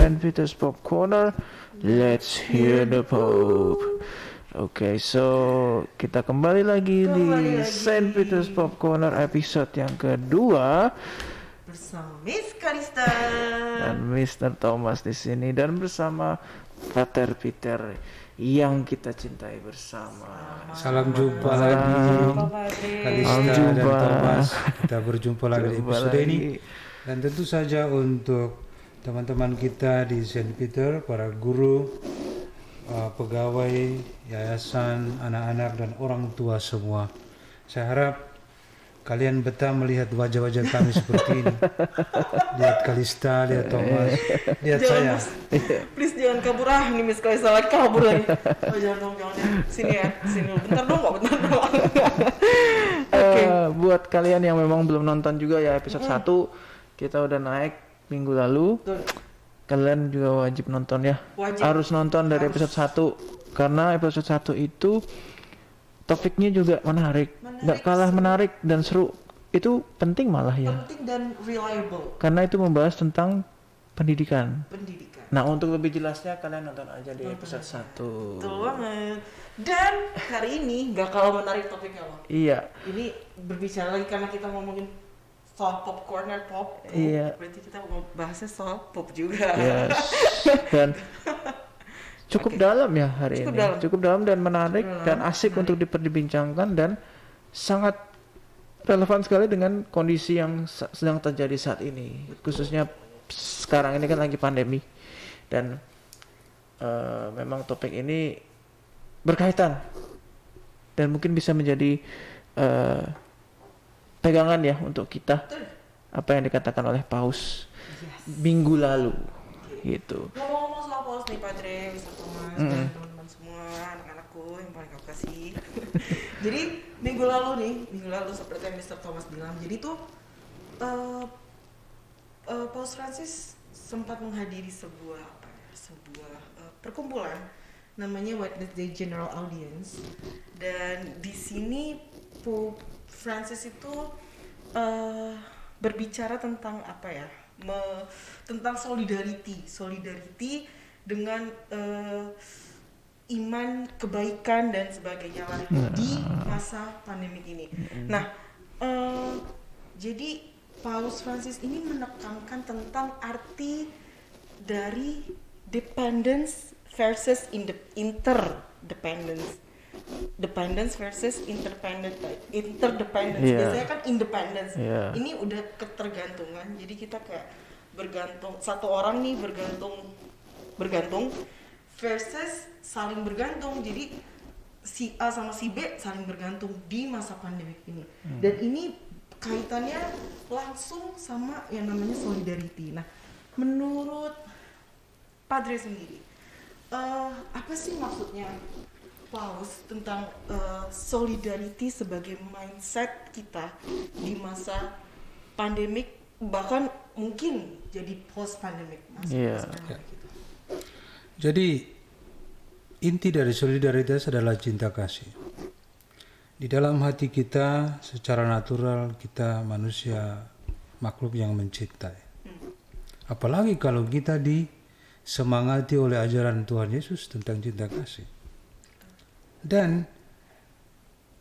Saint Peter's Pop Corner. Let's hear the Pope. Oke, so kita kembali lagi di Saint Peter's Pop Corner episode yang kedua bersama Miss Kalista dan Mr. Thomas di sini dan bersama Pater Peter yang kita cintai bersama. Salam jumpa lagi Kalista dan Thomas. Kita berjumpa lagi di episode ini. Dan tentu saja untuk teman-teman kita di Saint Peter, para guru, pegawai, yayasan, anak-anak dan orang tua semua. Saya harap kalian betah melihat wajah-wajah kami seperti ini. Lihat Kalista, lihat Thomas, lihat saya. Please jangan kabur nih Miss Kalista lagi kabur lagi. Oh jangan dong. Sini ya, sini bentar dong. Oke. Buat kalian yang memang belum nonton juga ya episode 1 kita udah naik minggu lalu. Betul. Kalian juga wajib nonton ya. Wajib. Harus nonton dari episode 1 karena episode 1 itu topiknya juga menarik. Nggak kalah menarik dan seru. Itu penting malah ya. Penting dan reliable. Karena itu membahas tentang pendidikan. Pendidikan. Nah, untuk lebih jelasnya kalian nonton aja di episode 1. Betul banget. Dan hari ini nggak kalah menarik topiknya loh. Iya. Ini berbicara lagi karena kita ngomongin soal pop corner pop. Iya. Berarti kita mau bahasnya soal pop juga. Yes. Dan cukup dalam ya hari ini. Cukup dalam dan menarik dan asik untuk diperbincangkan dan sangat relevan sekali dengan kondisi yang sedang terjadi saat ini. Khususnya sekarang ini kan lagi pandemi dan memang topik ini berkaitan dan mungkin bisa menjadi pegangan ya untuk kita. Betul. Apa yang dikatakan oleh Paus minggu lalu gitu. Ngomong-ngomong soal Paus nih Padre, Mr. Thomas dan teman-teman semua, anak-anakku yang paling aku kasih. Jadi minggu lalu seperti yang Mr. Thomas bilang, jadi tuh Paus Francis sempat menghadiri sebuah perkumpulan namanya Wednesday General Audience, dan di sini Pope Francis itu berbicara tentang apa ya, tentang solidarity dengan iman, kebaikan dan sebagainya lah di masa pandemik ini. Nah, jadi Paus Francis ini menekankan tentang arti dari dependence versus interdependence versus interdependence. Biasanya kan independence. Ini udah ketergantungan. Jadi kita kayak bergantung, satu orang nih bergantung versus saling bergantung. Jadi si A sama si B saling bergantung di masa pandemik ini. Dan ini kaitannya langsung sama yang namanya solidarity. Nah, menurut Padre sendiri, apa sih maksudnya Paus tentang solidarity sebagai mindset kita di masa pandemik, bahkan mungkin jadi post pandemic masa pandemic gitu. Jadi inti dari solidaritas adalah cinta kasih. Di dalam hati kita secara natural kita manusia makhluk yang mencintai. Apalagi kalau kita disemangati oleh ajaran Tuhan Yesus tentang cinta kasih. Dan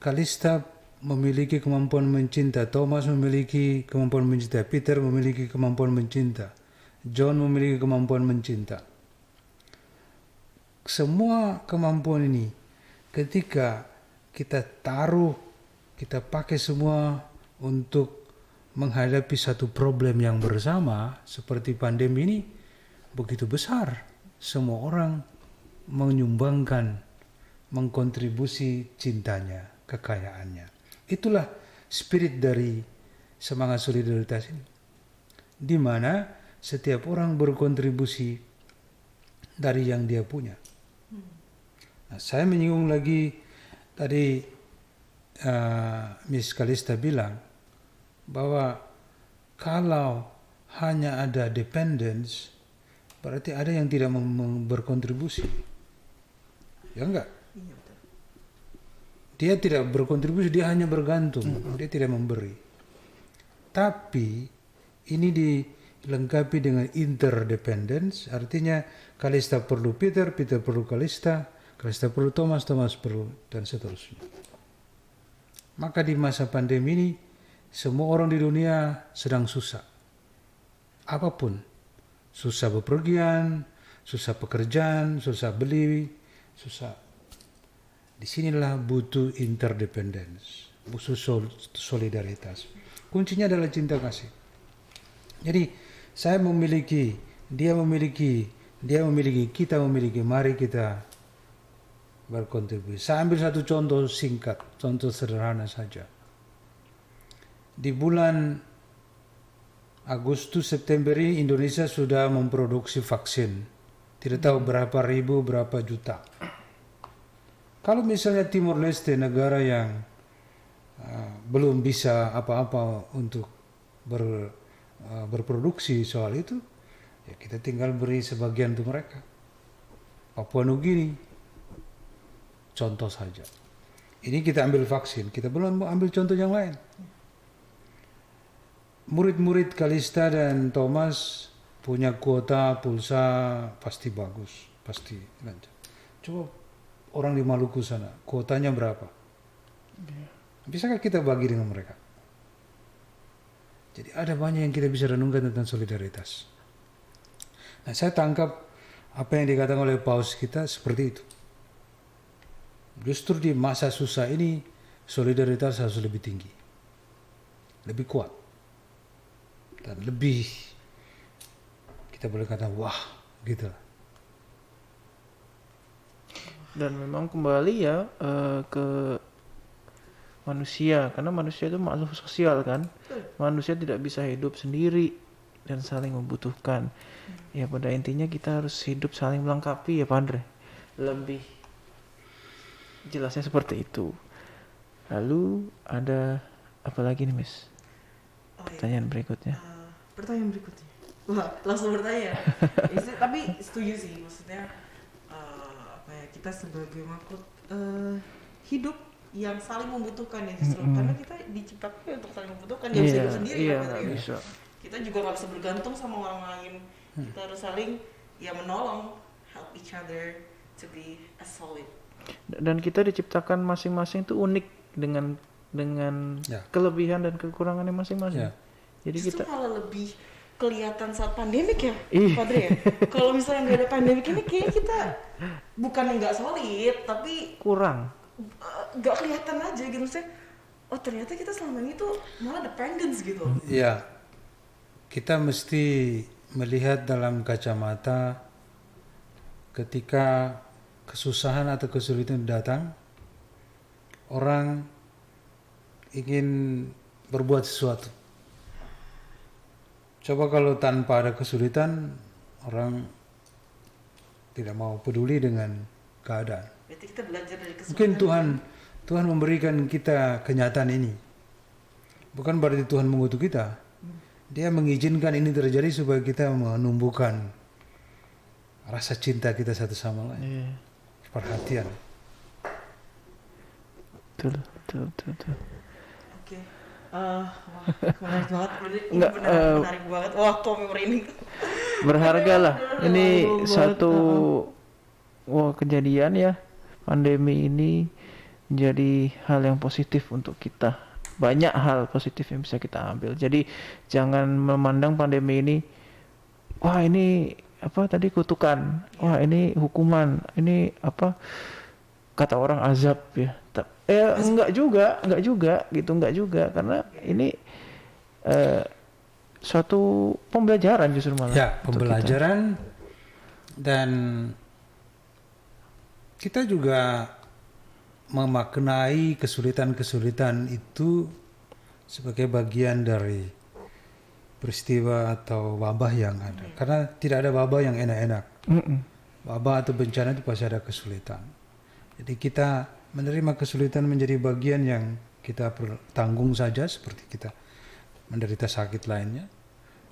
Kalista memiliki kemampuan mencinta, Thomas memiliki kemampuan mencinta, Peter memiliki kemampuan mencinta, John memiliki kemampuan mencinta. Semua kemampuan ini ketika kita pakai semua untuk menghadapi satu problem yang bersama seperti pandemi ini begitu besar. Semua orang menyumbangkan, mengkontribusi cintanya, kekayaannya. Itulah spirit dari semangat solidaritas ini. Di mana setiap orang berkontribusi dari yang dia punya. Nah, saya menyinggung lagi tadi Miss Kalista bilang bahwa kalau hanya ada dependence berarti ada yang tidak berkontribusi. Ya enggak? Iya, betul. Dia tidak berkontribusi, dia hanya bergantung, dia tidak memberi. Tapi ini dilengkapi dengan interdependence, artinya Kalista perlu Peter, Peter perlu Kalista, Kalista perlu Thomas, Thomas perlu, dan seterusnya. Maka di masa pandemi ini, semua orang di dunia sedang susah. Apapun. Susah bepergian, susah pekerjaan, susah beli, susah. Disinilah butuh interdependence, butuh solidaritas. Kuncinya adalah cinta kasih. Jadi saya memiliki, dia memiliki, kita memiliki. Mari kita berkontribusi. Saya ambil satu contoh singkat, contoh sederhana saja. Di bulan Agustus September ini Indonesia sudah memproduksi vaksin. Tidak tahu berapa ribu, berapa juta. Kalau misalnya Timor Leste, negara yang belum bisa apa-apa untuk berproduksi soal itu, ya kita tinggal beri sebagian untuk mereka. Papua Nugini, contoh saja. Ini kita ambil vaksin, kita belum mau ambil contoh yang lain. Murid-murid Kalista dan Thomas punya kuota pulsa pasti bagus, pasti lancar. Coba orang di Maluku sana, kuotanya berapa? Bisakah kita bagi dengan mereka? Jadi ada banyak yang kita bisa renungkan tentang solidaritas. Nah, saya tangkap apa yang dikatakan oleh Paus kita seperti itu. Justru di masa susah ini, solidaritas harus lebih tinggi, lebih kuat, dan lebih, kita boleh kata wah gitu. Dan memang kembali ya ke manusia, karena manusia itu makhluk sosial kan. Manusia tidak bisa hidup sendiri dan saling membutuhkan. Ya pada intinya kita harus hidup saling melengkapi ya Pak Andre. Lebih jelasnya seperti itu. Lalu ada apa lagi nih Miss? Pertanyaan berikutnya. Pertanyaan berikutnya. Wah, langsung bertanya. Tapi setuju sih, maksudnya kita sebagai makhluk hidup yang saling membutuhkan ya justru karena kita diciptakan untuk saling membutuhkan, dia bisa hidup sendiri bisa. Kita juga nggak bisa bergantung sama orang lain. Kita harus saling menolong, help each other to be a solid. Dan kita diciptakan masing-masing itu unik dengan kelebihan dan kekurangannya masing-masing. Jadi justru kita malah lebih kelihatan saat pandemik ya, Padre ya. Kalau misalnya nggak ada pandemik ini, kayaknya kita bukan nggak solid, tapi kurang. Nggak kelihatan aja gitu, maksudnya. Oh ternyata kita selama ini tuh malah dependence gitu. Iya, kita mesti melihat dalam kacamata ketika kesusahan atau kesulitan datang, orang ingin berbuat sesuatu. Coba kalau tanpa ada kesulitan, orang tidak mau peduli dengan keadaan. Berarti kita belajar dari kesulitan. Mungkin Tuhan memberikan kita kenyataan ini. Bukan berarti Tuhan mengutuk kita. Dia mengizinkan ini terjadi supaya kita menumbuhkan rasa cinta kita satu sama lain. Perhatian. Betul. Oke. Menarik banget. Menarik banget. Wah, kok ini berharga lah. Ini satu kejadian ya. Pandemi ini menjadi hal yang positif untuk kita. Banyak hal positif yang bisa kita ambil. Jadi jangan memandang pandemi ini, wah ini apa tadi kutukan, wah ini hukuman, ini apa kata orang azab ya. Enggak juga karena ini suatu pembelajaran justru malah. Ya, pembelajaran dan kita juga memaknai kesulitan-kesulitan itu sebagai bagian dari peristiwa atau wabah yang ada. Karena tidak ada wabah yang enak-enak. Wabah atau bencana itu pasti ada kesulitan. Jadi kita menerima kesulitan menjadi bagian yang kita tanggung saja seperti kita menderita sakit lainnya.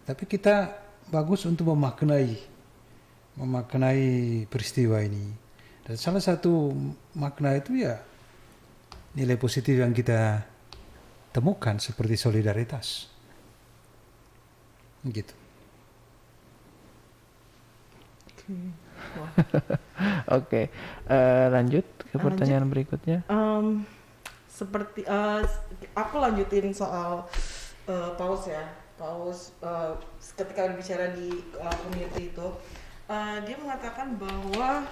Tapi kita bagus untuk memaknai peristiwa ini. Dan salah satu makna itu ya nilai positif yang kita temukan seperti solidaritas. Gitu. Oke, lanjut ke pertanyaan berikutnya. Seperti aku lanjutin soal Paus ya. Paus ketika berbicara di community itu, dia mengatakan bahwa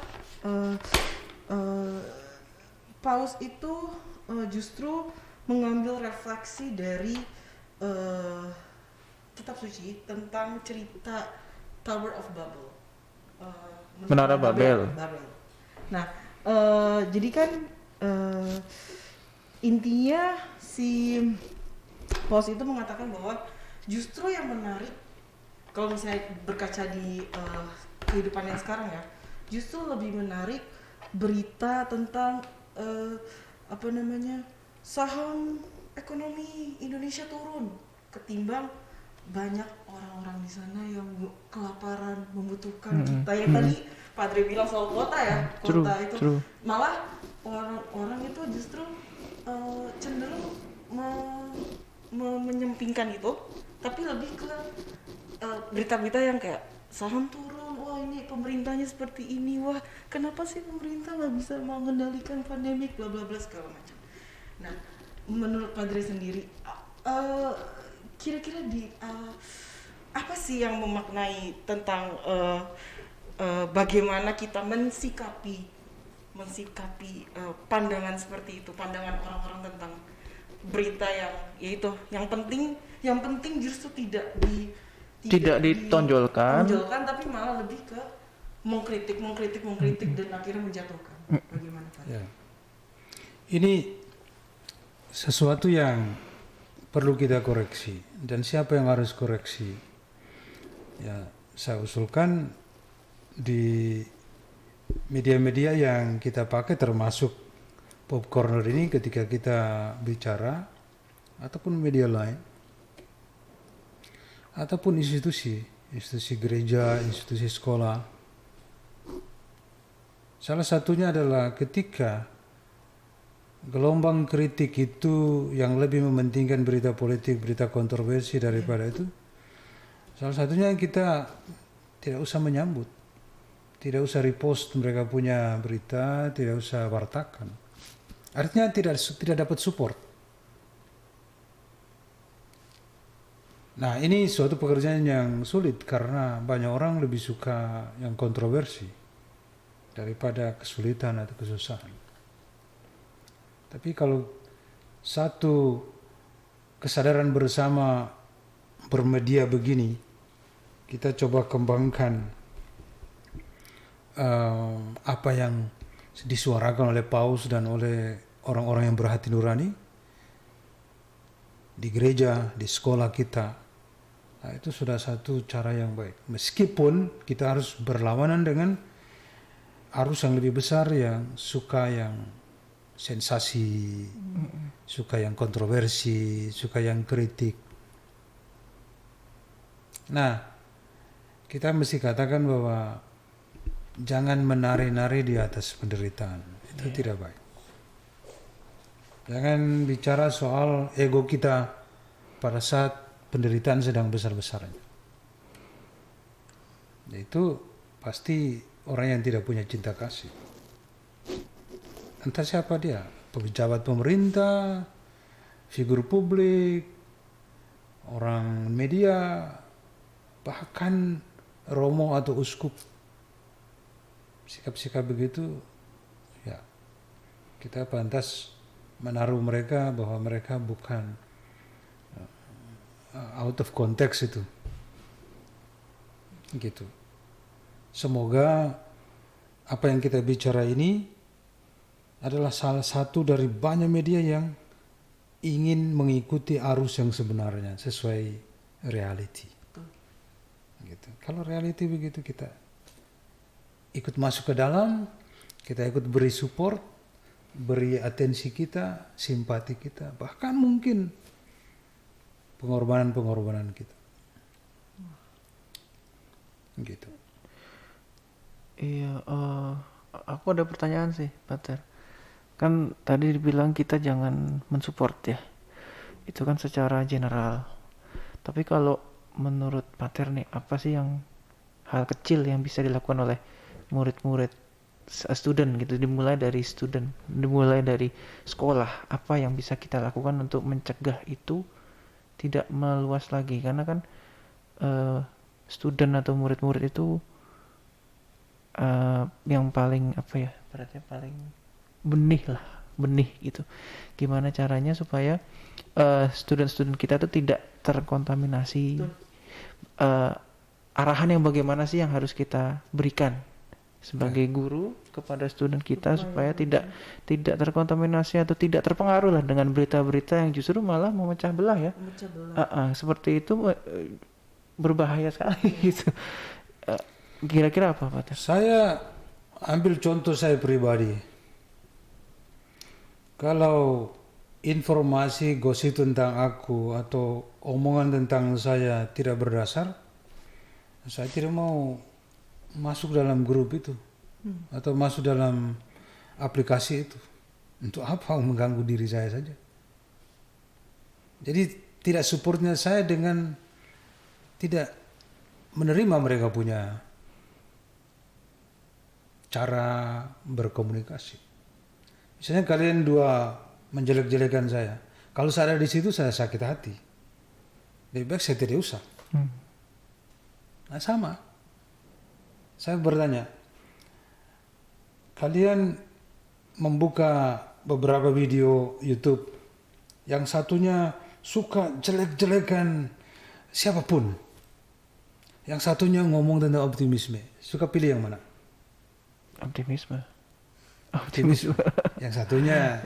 Paus itu justru mengambil refleksi dari kitab suci tentang cerita Tower of Babel, Menara Babel. Nah, jadi kan intinya si Paus itu mengatakan bahwa justru yang menarik kalau misalnya berkaca di kehidupan yang sekarang ya, justru lebih menarik berita tentang saham ekonomi Indonesia turun ketimbang banyak orang-orang di sana yang kelaparan membutuhkan kita yang tadi Padre bilang soal kota ya, kota itu malah orang-orang itu justru cenderung menyampingkan itu, tapi lebih ke berita-berita yang kayak saham turun, wah ini pemerintahnya seperti ini, wah kenapa sih pemerintah nggak bisa mengendalikan pandemik, bla bla bla segala macam. Nah, menurut Padre sendiri, kira-kira apa sih yang memaknai tentang bagaimana kita mensikapi pandangan seperti itu, pandangan orang-orang tentang berita yang penting justru tidak ditonjolkan, tapi malah lebih ke mengkritik dan akhirnya menjatuhkan. Bagaimana Pak? Ya. Ini sesuatu yang perlu kita koreksi, dan siapa yang harus koreksi? Ya, saya usulkan di media-media yang kita pakai termasuk Pop Corner ini ketika kita bicara, ataupun media lain, ataupun institusi gereja, institusi sekolah. Salah satunya adalah ketika gelombang kritik itu yang lebih mementingkan berita politik, berita kontroversi daripada itu, salah satunya kita tidak usah menyambut, tidak usah repost mereka punya berita, tidak usah wartakan. Artinya tidak dapat support. Nah, ini suatu pekerjaan yang sulit karena banyak orang lebih suka yang kontroversi daripada kesulitan atau kesusahan. Tapi kalau satu kesadaran bersama bermedia begini, kita coba kembangkan apa yang disuarakan oleh Paus dan oleh orang-orang yang berhati nurani di gereja, di sekolah kita. Nah, itu sudah satu cara yang baik. Meskipun kita harus berlawanan dengan arus yang lebih besar yang suka yang sensasi, suka yang kontroversi, suka yang kritik. Nah, kita mesti katakan bahwa jangan menari-nari di atas penderitaan. Itu tidak baik. Jangan bicara soal ego kita pada saat penderitaan sedang besar-besarnya. Itu pasti orang yang tidak punya cinta kasih. Entah siapa dia, pejabat pemerintah, figur publik, orang media, bahkan romo atau uskup. Sikap-sikap begitu, ya kita pantas menaruh mereka bahwa mereka bukan out of context itu. Gitu. Semoga apa yang kita bicara ini adalah salah satu dari banyak media yang ingin mengikuti arus yang sebenarnya sesuai reality. Gitu. Kalau reality begitu kita ikut masuk ke dalam, kita ikut beri support, beri atensi kita, simpati kita, bahkan mungkin pengorbanan kita. Gitu. Iya, aku ada pertanyaan sih, Pater. Kan tadi dibilang kita jangan mensupport ya. Itu kan secara general. Tapi kalau menurut Pater nih, apa sih yang hal kecil yang bisa dilakukan oleh murid-murid student gitu, dimulai dari sekolah, apa yang bisa kita lakukan untuk mencegah itu tidak meluas lagi, karena kan student atau murid-murid itu yang paling berarti paling benih gitu. Gimana caranya supaya student-student kita itu tidak terkontaminasi, arahan yang bagaimana sih yang harus kita berikan sebagai guru kepada student kita supaya tidak terkontaminasi atau tidak terpengaruh lah dengan berita-berita yang justru malah memecah belah ya. Seperti itu berbahaya sekali gitu. Kira-kira apa Pak? Saya ambil contoh saya pribadi. Kalau informasi gosip tentang aku atau omongan tentang saya tidak berdasar, saya tidak mau masuk dalam grup itu atau masuk dalam aplikasi itu. Untuk apa mengganggu diri saya saja? Jadi tidak supportnya saya dengan tidak menerima mereka punya cara berkomunikasi. Misalnya kalian dua menjelek-jelekan saya, kalau saya ada di situ saya sakit hati. Lebih baik saya tidak usah. Nah sama. Saya bertanya, kalian membuka beberapa video YouTube, yang satunya suka jelek-jelekan siapapun, yang satunya ngomong tentang optimisme, suka pilih yang mana? Optimisme. Yang satunya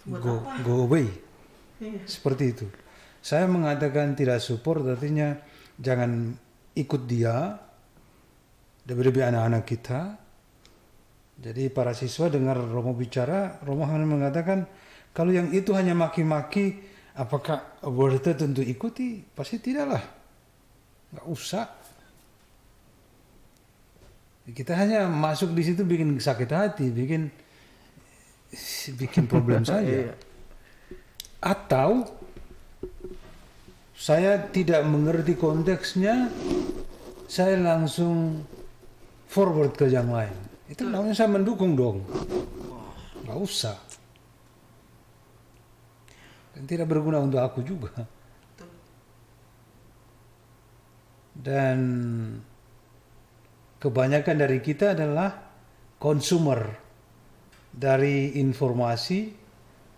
go away. Seperti itu. Saya mengatakan tidak support, artinya jangan ikut dia. Lebih-lebih anak-anak kita. Jadi para siswa dengar Romo bicara, Romo hanya mengatakan kalau yang itu hanya maki-maki, apakah worth it untuk ikuti? Pasti tidaklah. Nggak usah. Kita hanya masuk di situ bikin sakit hati, bikin problem saja. Atau saya tidak mengerti konteksnya, saya langsung forward ke yang lain. Itu namanya saya mendukung dong. Nggak usah. Dan tidak berguna untuk aku juga. Dan kebanyakan dari kita adalah consumer dari informasi,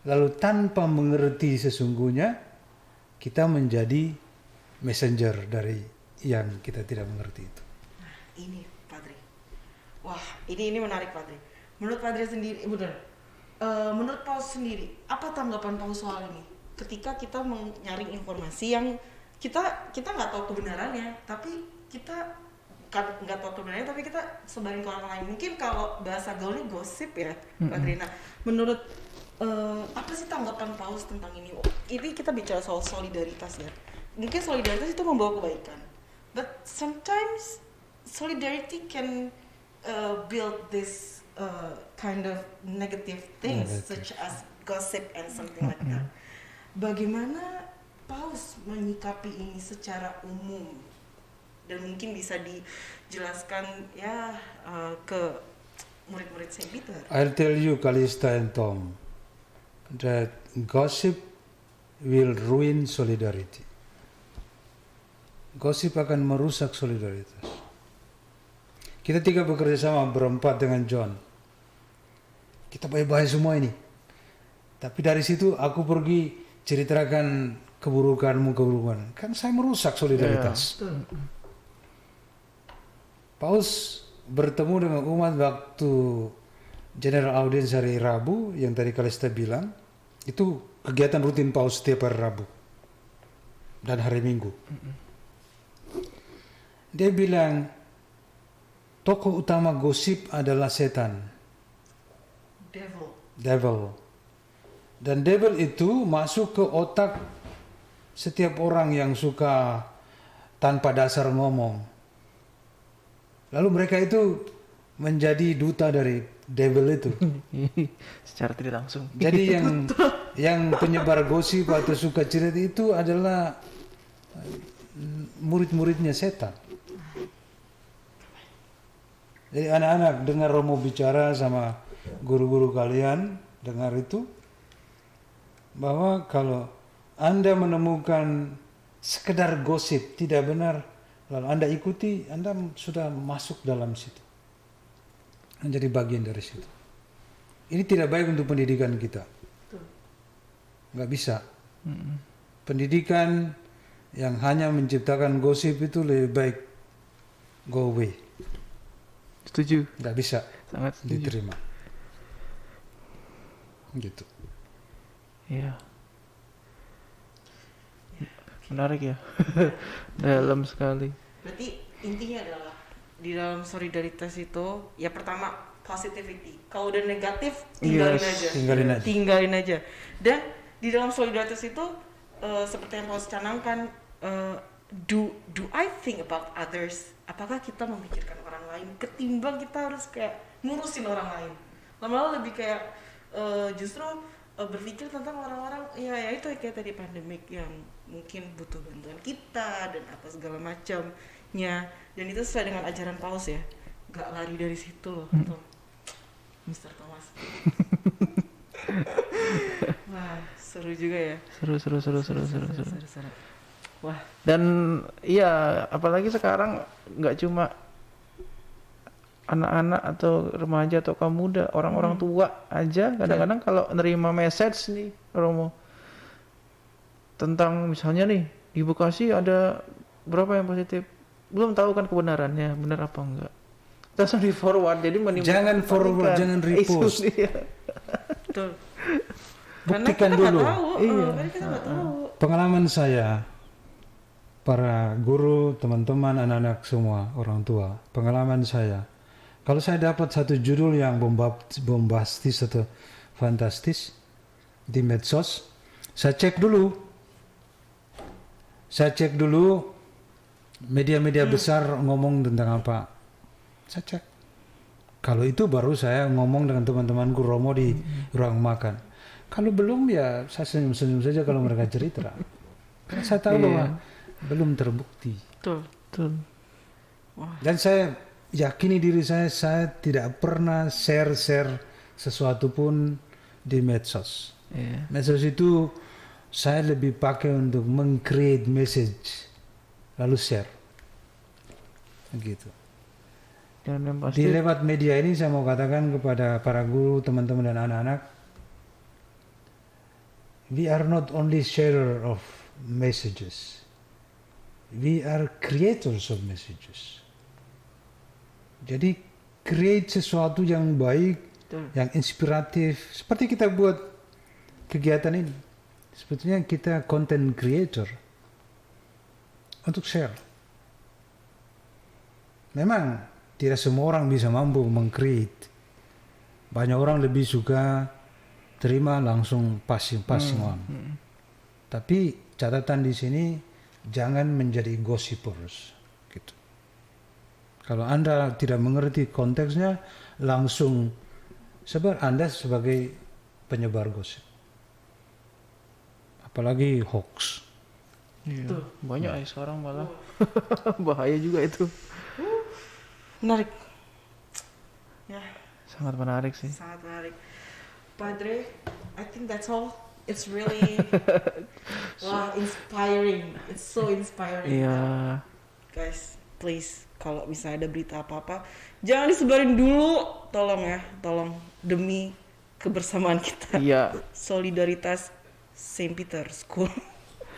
lalu tanpa mengerti sesungguhnya kita menjadi messenger dari yang kita tidak mengerti itu. Nah, ini Padre. Wah, ini menarik Padre. Menurut Padre sendiri, menurut Paus sendiri, apa tanggapan Paus soal ini? Ketika kita menyaring informasi yang kita nggak tahu kebenarannya, tapi kita nggak tahu kebenarannya, tapi kita sebarin ke orang lain. Mungkin kalau bahasa gaulnya gosip ya, Padre. Nah, menurut apa sih tanggapan Paus tentang ini? Ini kita bicara soal solidaritas ya. Mungkin solidaritas itu membawa kebaikan, but sometimes solidarity can build this kind of negative things such as gossip and something like that. Bagaimana Paus menyikapi ini secara umum? Dan mungkin bisa dijelaskan ya ke murid-murid Saint Peter. I'll tell you, Calista and Tom, that gossip will ruin solidarity. Gosip akan merusak solidaritas. Kita tiga bekerja sama berempat dengan John. Kita baik-baik semua ini. Tapi dari situ aku pergi ceritakan keburukan. Kan saya merusak solidaritas. Paus bertemu dengan umat waktu General Audience hari Rabu yang tadi Kalista bilang. Itu kegiatan rutin Paus setiap hari Rabu dan hari Minggu. Dia bilang tokoh utama gosip adalah setan. Devil. Dan devil itu masuk ke otak setiap orang yang suka tanpa dasar ngomong. Lalu mereka itu menjadi duta dari devil itu. Secara tidak langsung. Jadi yang penyebar gosip atau suka cerita itu adalah murid-muridnya setan. Jadi anak-anak dengar Romo bicara sama guru-guru kalian, dengar itu, bahwa kalau Anda menemukan sekedar gosip tidak benar, lalu Anda ikuti, Anda sudah masuk dalam situ, menjadi bagian dari situ. Ini tidak baik untuk pendidikan kita, nggak bisa. Pendidikan yang hanya menciptakan gosip itu lebih baik go away. Setuju. Nggak bisa Sangat setuju. diterima. Gitu. Iya. Menarik ya. Dalam sekali. Berarti intinya adalah di dalam solidaritas itu ya pertama positivity. Kalau udah negatif tinggalin aja. Dan di dalam solidaritas itu seperti yang Paulus canangkan, do I think about others? Apakah kita memikirkan orang lain ketimbang kita harus kayak ngurusin orang lain? Lama-lama lebih kayak justru berpikir tentang orang-orang ya itu kayak tadi pandemik yang mungkin butuh bantuan kita dan apa segala macamnya, dan itu sesuai dengan ajaran Paulus ya, gak lari dari situ loh tuh Mr. Thomas. Wah seru juga ya. Seru. Wah. Dan iya, apalagi sekarang nggak cuma anak-anak atau remaja atau kaum muda, orang-orang tua aja kadang-kadang kalau nerima message nih Romo tentang misalnya nih di Bekasi ada berapa yang positif, belum tahu kan kebenarannya benar apa enggak, langsung di forward, jadi jangan forward, jangan repost. Betul. Buktikan dulu. Kita nggak tahu. Pengalaman saya, para guru, teman-teman, anak-anak semua, orang tua, pengalaman saya, kalau saya dapat satu judul yang bombastis atau fantastis di medsos, saya cek dulu media-media besar ngomong tentang apa, saya cek. Kalau itu baru saya ngomong dengan teman-temanku Romo di ruang makan. Kalau belum ya saya senyum-senyum saja kalau mereka cerita. Karena saya tahu bahwa belum terbukti. Betul. Wah. Dan saya yakini diri saya tidak pernah share sesuatu pun di medsos. Medsos itu saya lebih pakai untuk meng-create message lalu share. Gitu. Dan yang pasti Di lewat media ini saya mau katakan kepada para guru, teman-teman dan anak-anak, we are not only sharer of messages. We are creators of messages. Jadi create sesuatu yang baik, yang inspiratif. Seperti kita buat kegiatan ini. Sebetulnya kita content creator untuk share. Memang tidak semua orang bisa mampu meng-create. Banyak orang lebih suka terima langsung passing on. Tapi catatan di sini jangan menjadi gossipers gitu. Kalau Anda tidak mengerti konteksnya, langsung sebar, Anda sebagai penyebar gosip. Apalagi hoax. Iya, banyak ya sekarang malah. Bahaya juga itu. Menarik. Ya. Sangat menarik sih. Sangat menarik. Padre, I think that's all. It's really inspiring. It's so inspiring. Iya. Guys, please kalau bisa ada berita apa-apa, jangan disebarin dulu, tolong ya, tolong demi kebersamaan kita. Iya. Solidaritas Saint Peter School.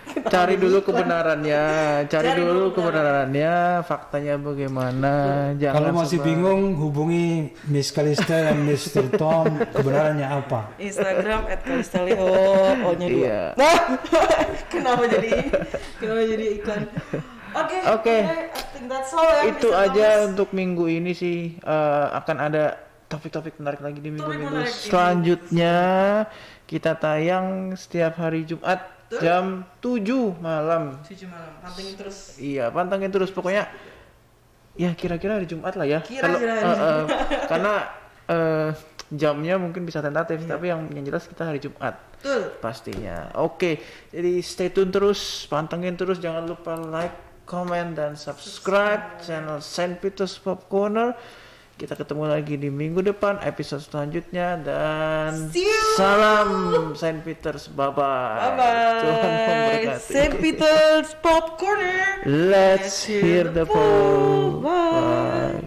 Cari dulu kebenarannya, kebenarannya, faktanya bagaimana. Jangan kalau masih bingung, hubungi Miss Kalista dan Mr. Tom. Kebenarannya apa? Instagram @kalistaliho, O-nya 2. Iya. Nah, kenapa jadi iklan? Oke. I think that's all ya. Itu Mr. aja Thomas. untuk minggu ini sih. Akan ada topik-topik menarik lagi di minggu-minggu menarik di selanjutnya. Kita tayang setiap hari Jumat jam 7 malam. 7 malam. Pantengin terus. Iya, pantengin terus pokoknya. Ya kira-kira hari Jumat lah ya. Kira-kira karena jamnya mungkin bisa tentatif, tapi yang jelas kita hari Jumat. Betul. Pastinya. Oke, jadi stay tune terus, pantengin terus, jangan lupa like, comment dan subscribe channel Saint Peter's Pop Corner. Kita ketemu lagi di minggu depan episode selanjutnya dan See you. salam Saint Peter's. Bye bye. Tuhan memberkati. Saint Peter's Pop Corner. Let's hear the poll. Bye. Bye.